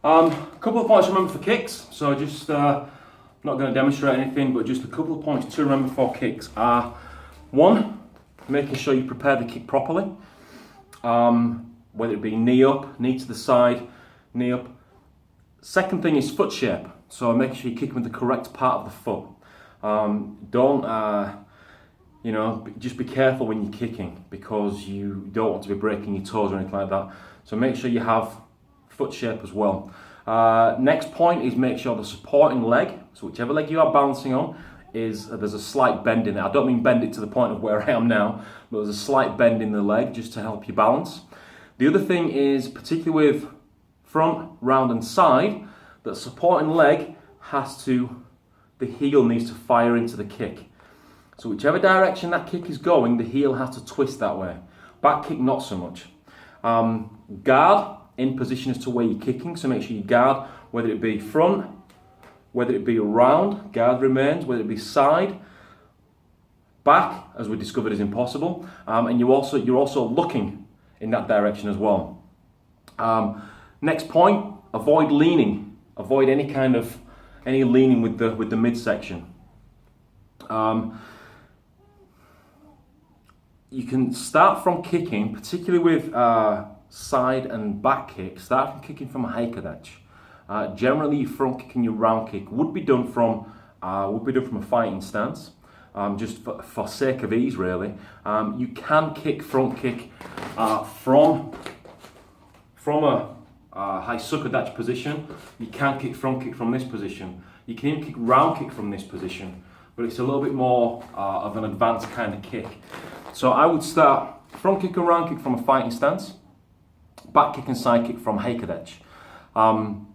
A couple of points to remember for kicks. So just not going to demonstrate anything, but just a couple of points to remember for kicks are: one, making sure you prepare the kick properly. Whether it be knee up, knee to the side, knee up. Second thing is foot shape. So making sure you're kicking with the correct part of the foot. Just be careful when you're kicking, because you don't want to be breaking your toes or anything like that. So make sure you have foot shape as well. Next point is make sure the supporting leg, so whichever leg you are balancing on, there's a slight bend in it. I don't mean bend it to the point of where I am now, but there's a slight bend in the leg just to help you balance. The other thing is, particularly with front, round and side, that supporting leg the heel needs to fire into the kick. So whichever direction that kick is going, the heel has to twist that way. Back kick, not so much. Guard in position as to where you're kicking, so make sure you guard, whether it be front, whether it be round, guard remains, whether it be side, back, as we discovered, is impossible, and you're also looking in that direction as well. Next point, avoid leaning. Avoid any leaning with the midsection. You can start from kicking, particularly with side and back kick. Start from kicking from a heikadechi. Generally, your front kick and your round kick would be done from a fighting stance, just for sake of ease, really. You can kick front kick from a heisukudachi position. You can kick front kick from this position. You can even kick round kick from this position, but it's a little bit more of an advanced kind of kick. So I would start front kick and round kick from a fighting stance, back kick and side kick from heikadechi. And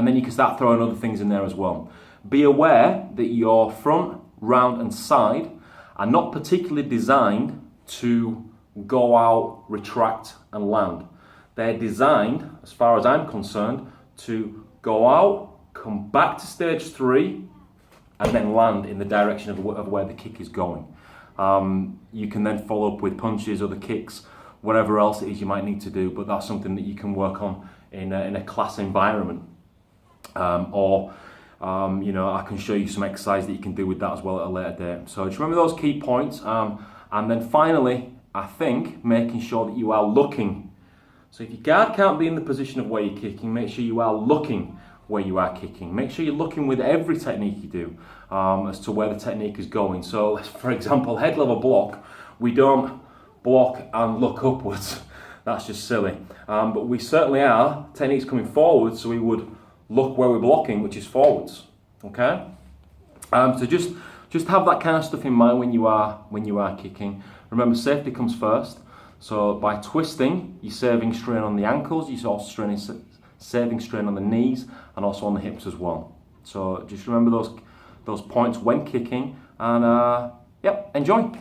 then you can start throwing other things in there as well. Be aware that your front, round and side are not particularly designed to go out, retract and land. They're designed, as far as I'm concerned, to go out, come back to stage 3 and then land in the direction of where the kick is going. You can then follow up with punches, other kicks, whatever else it is you might need to do, but that's something that you can work on in a class environment. I can show you some exercise that you can do with that as well at a later date. So just remember those key points. And then finally, I think making sure that you are looking. So if your guard can't be in the position of where you're kicking, make sure you are looking where you are kicking. Make sure you're looking with every technique you do as to where the technique is going. So, for example, head level block, we don't block and look upwards. That's just silly. But we certainly are. Techniques coming forwards, so we would look where we're blocking, which is forwards. Okay. So just have that kind of stuff in mind when you are kicking. Remember, safety comes first. So by twisting, you're saving strain on the ankles. You're also saving strain on the knees and also on the hips as well. So just remember those points when kicking, and enjoy.